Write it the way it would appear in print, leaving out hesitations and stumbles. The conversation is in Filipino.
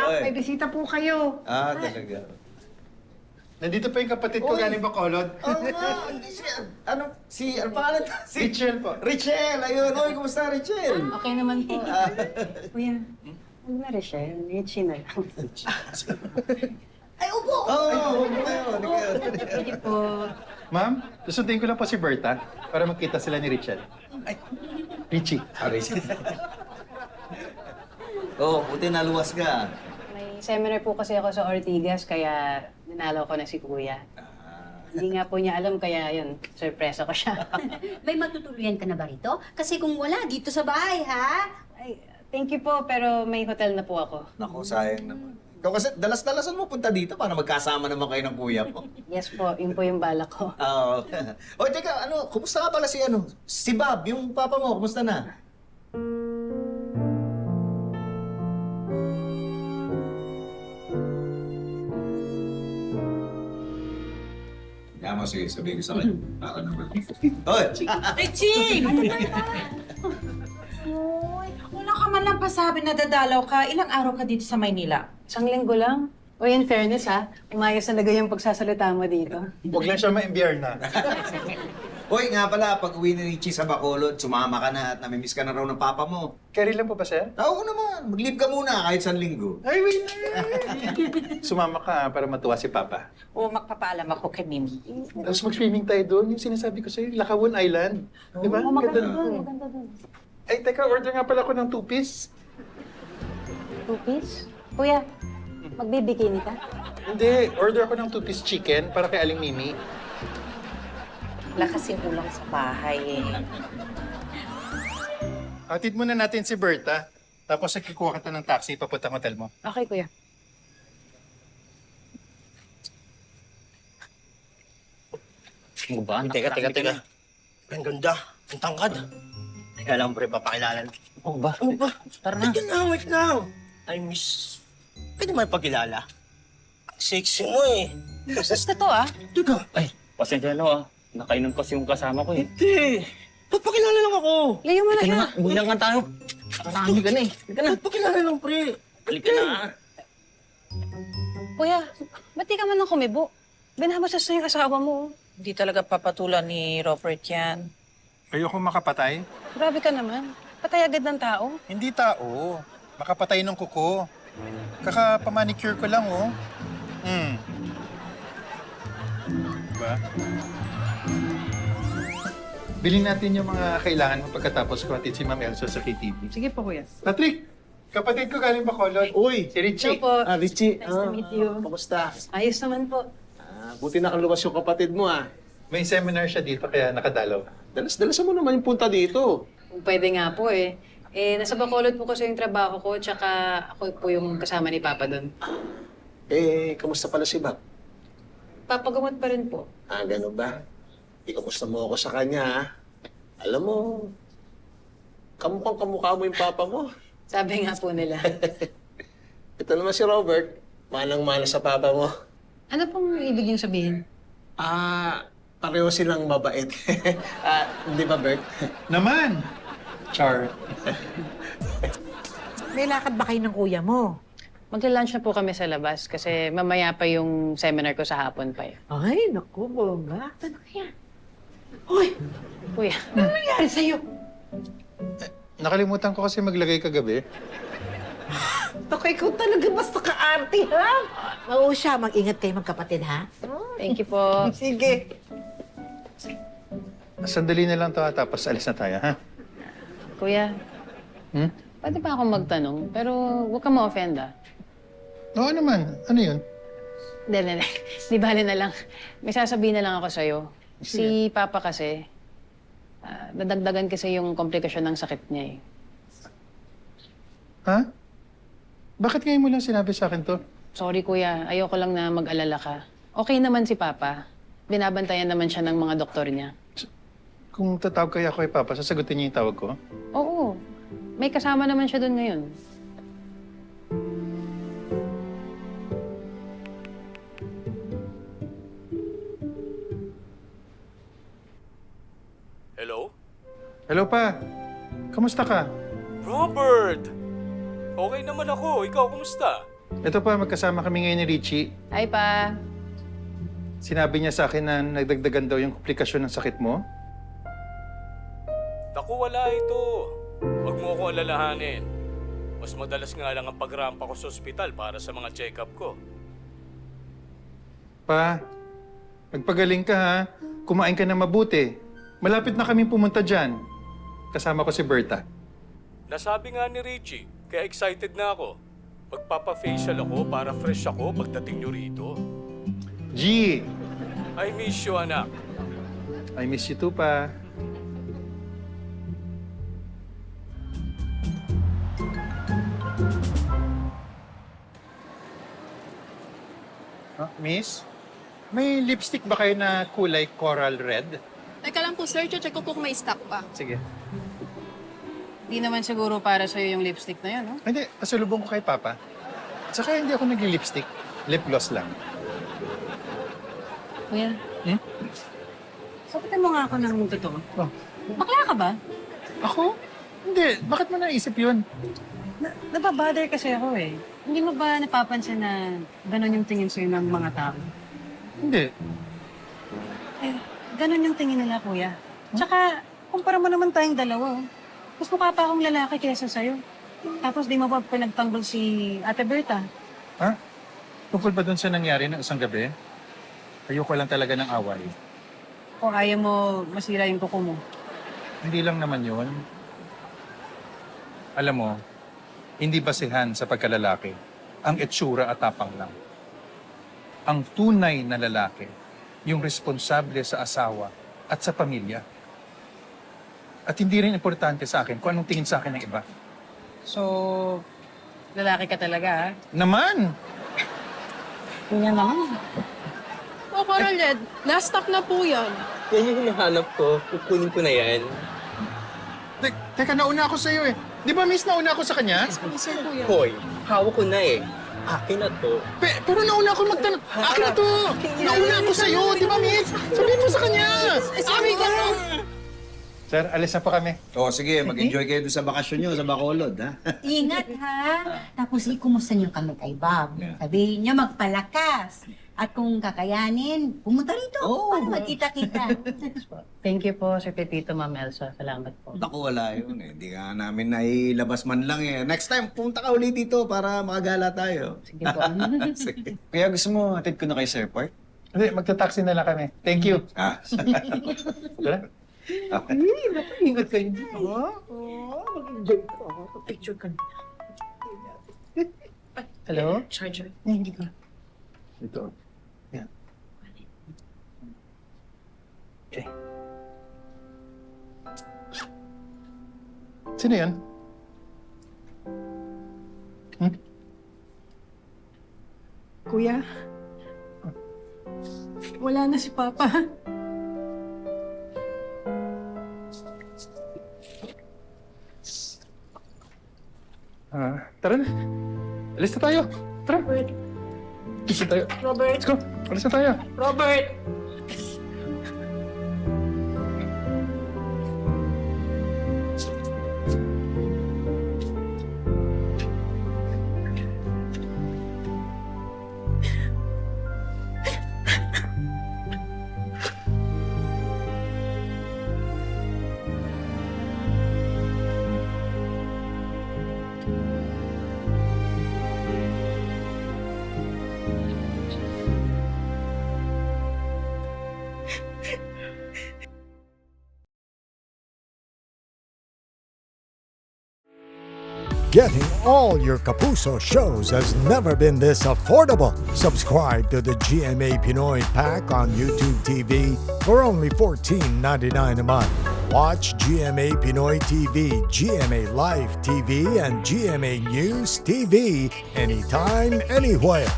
Oy. may bisita po kayo. Talaga. Nandito pa yung kapatid ko Uy. galing Bacolod. Oo nga, ano pangalan? Si Richel po. Richel, ayun. Oy, kumusta, Richel? Okay naman po. Kuya, huwag na Richelle. Richie na lang. Ay, upo! Oo, upo kayo. Sige po. Ma'am, susundin ko lang po si Berta para magkita sila ni Richel. Ay. Richie. Richel. Buti naluwas ka. May seminar po kasi ako sa Ortigas, kaya nanalo ko na si Kuya. Hindi nga po niya alam, kaya yun, surpresa ko siya. May matutuluyan ka na ba rito? Kasi kung wala, dito sa bahay, ha? Ay, thank you po, pero may hotel na po ako. Naku, sayang naman. Ikaw kasi, dalas-dalasan mo punta dito para magkasama naman kayo ng kuya mo. Yes po, yun po yung balak ko. Oo. Teka, kumusta ka pala si Bob, yung papa mo, kumusta na? Kaya mo, sige, sabihin ko sa kanya. Para naman. Hoy! Richie! Uy, wala ka man lang pasabi na dadalaw ka. Ilang araw ka dito sa Maynila? Isang linggo lang. O in fairness ha, umayos talaga yung pagsasalita mo dito. Huwag lang siya ma-imbiyer na. Hoy, nga pala, pag uwi ni Richie sa Bacolod, sumama ka na at namimiss ka na raw ng papa mo. Carry lang po ba, sir? Oo naman, mag-leave ka muna kahit isang linggo. Ay, wait na. Sumama ka para matuwa si Papa. O magpapaalam ako kay Mimi. Tapos mag-swimming tayo doon, yung sinasabi ko sa'yo, Lakawon Island. Di ba? Maganda Ganda dun, doon. maganda dun. Ay, teka, order nga pala ako ng 2-piece. 2-piece? Kuya, magbibikini ka? Hindi, order ako ng 2-piece chicken para kay Aling Mimi. Wala kasing ulang sa bahay eh. Hatid muna natin si Berta. Tapos nagkikuha kita ng taxi papuntang hotel mo. Okay, kuya. Ano ba? Teka. Ang ganda. Ang tangkad. Teka lang, pre, papakilala. Ano ba? Ano ba? Tara na. Wait lang. I miss... Pwede mo ipakilala? Ang sexy mo eh. Basta to ah. Teka. Ay, pasensya na Nakainom kasi yung kasama ko eh. Hindi. Papakilala lang ako. Layo mo na Ika na siya. nga, bumilang nga tayo. Marami ka na eh. Halika na. Papakilala lang, pre. Halika na. Kuya, ba't di ka man lang kumibo? Binabasas na yung asawa mo. Hindi talaga papatulan ni Robert yan. Ayoko makapatay. Grabe ka naman. Patay agad ng tao. Hindi tao. Makapatay ng kuko. Kaka-pamanicure ko lang, oh. Diba? Bilhin natin yung mga kailangan mo pagkatapos ko atid si Ma'am Elsa sa KTV. Sige po, kuya. Patrick! Kapatid ko galing Bacolod. Uy! Si Richie. Hello po. Richie. Nice to meet you. Kamusta? Ayos naman po. Buti nakaluwas yung kapatid mo ah. May seminar siya dito kaya nakadalaw. Dalas-dalasan mo naman yung punta dito. Kung pwede nga po eh. Nasa Bacolod po kasi yung trabaho ko, tsaka ako po yung kasama ni Papa doon. Kamusta pala si Bob? Papagamot pa rin po. Ganun ba? Kamusta mo ako sa kanya ha? Alam mo, kamukhang kamukha mo yung papa mo. Sabi nga po nila. Ito naman si Robert, manang-mana sa papa mo. Ano pong ibig niyong sabihin? Pareho silang mabait. Di ba, Bert? Naman! Char. May lakad ba kayo ng kuya mo? Magla-lunch na po kami sa labas kasi mamaya pa yung seminar ko sa hapon pa eh. Ay, naku, bongga. Ano kaya? Hoy, Kuya, ano nangyari sa'yo? Nakalimutan ko kasi maglagay kagabi. Naku, ikaw talaga basta ka-arte, ha? Oo siya, mag-ingat kayo magkapatid, ha? thank you po. Sige. Sandali na lang to tapos alis na tayo, ha? Kuya, Hmm? pwede pa akong magtanong, pero huwag ka ma-offend ah. Oo naman. Ano yun? Hindi. Di bali na lang. May sasabihin na lang ako sa'yo. Si Papa kasi, nadagdagan kasi yung komplikasyon ng sakit niya eh. Ha? Bakit ngayon mo lang sinabi sa akin to? Sorry kuya, ayoko lang na mag-alala ka. Okay naman si Papa. Binabantayan naman siya ng mga doktor niya. Kung tatawag kaya ako kay Papa, sasagutin niya yung tawag ko? Oo, may kasama naman siya doon ngayon. Hello? Hello, Pa. Kamusta ka? Robert! Okay naman ako. Ikaw, kumusta? Ito pa, magkasama kami ngayon ni Richie. Hi, Pa. Sinabi niya sa akin na nagdagdagan daw yung komplikasyon ng sakit mo. Naku, wala ito. Huwag mo ko alalahanin. Mas madalas nga lang ang pagrampa ko sa ospital para sa mga check-up ko. Pa, magpagaling ka ha. Kumain ka na mabuti. Malapit na kami pumunta dyan. Kasama ko si Berta. Nasabi nga ni Richie, kaya excited na ako. Magpapa-facial ako para fresh ako pagdating nyo rito. G, I miss you, anak. I miss you too, pa. Miss? May lipstick ba kayo na kulay coral red? Teka lang po, sir. Check ko kung may stock pa. Sige. Di naman siguro para sa'yo yung lipstick na yun, no? Hindi, pasalubong ko kay Papa. Saka hindi ako nagli-lipstick. Lip gloss lang. Kuya. Hmm? Sabitan mo nga ako ng totoo. Oh. Bakla ka ba? Ako? Hindi. Bakit mo naisip yun? Nababother kasi ako eh. Hindi mo ba napapansin na gano'n yung tingin sa'yo ng mga tao? Hindi. Eh, gano'n yung tingin nila, kuya. Tsaka, kumpara mo naman tayong dalawa. Mas mukha pa akong lalaki kesa sa'yo. Tapos di mo pa pinagtanggol si Ate Berta. Ha? Tungkol ba dun sa nangyari ng isang gabi? Ayoko lang talaga ng away. O ayaw mo masira yung kuko mo. Hindi lang naman yun. Alam mo, hindi basihan sa pagkalalaki ang itsura at tapang lang. Ang tunay na lalaki, yung responsable sa asawa at sa pamilya. At hindi rin importante sa akin kung anong tingin sa akin ng iba. So, lalaki ka talaga, ha? Naman! Kuya naman. Oh, Coral Red, last stock na po yan. Yan yung hinahanap ko. Kukunin ko na yan. Teka, nauna ako sa'yo eh. Di ba, miss, nauna ako sa kanya? Sir, kuya. Hoy, hawak ko na eh. Akin na to. Pero nauna ako magtanong. Akin na to! Nauna ako sa'yo, di ba, miss? Sabihin mo sa kanya! Sorry ka na. Sir, alis na po kami. O sige, mag-enjoy kayo doon sa bakasyon nyo, sa Bacolod, ha? Ingat ha. Tapos ikumusta niyo kami kay Bob. Yeah. Sabihin niyo magpalakas. At kung kakayanin, pumunta rito para magkita-kita. Thank you po, Sir Pepito, Ma'am Elsa. Salamat po. Naku, wala yun eh. Hindi ka namin nailabas man lang eh. Next time, punta ka ulit dito para makagala tayo. Sige po. Sige. Kaya gusto mo, atid ko na kay Sir Park? Hindi, magta-taxi na lang kami. Thank you. Ah. Tara. Okay. Ingat kayo dito, ha? Mag-enjoy ka. Picture ka. Hello? Charger. Hindi ka. Ito. Yan. Okay. Sino yan? Kuya, wala na si Papa. Tara na. Alis na tayo. Tara. Alis na tayo. Robert! Let's go. Alis na tayo. Robert! Getting all your Kapuso shows has never been this affordable. Subscribe to the GMA Pinoy Pack on YouTube TV for only $14.99 a month. Watch GMA Pinoy TV, GMA Live TV, and GMA News TV anytime, anywhere.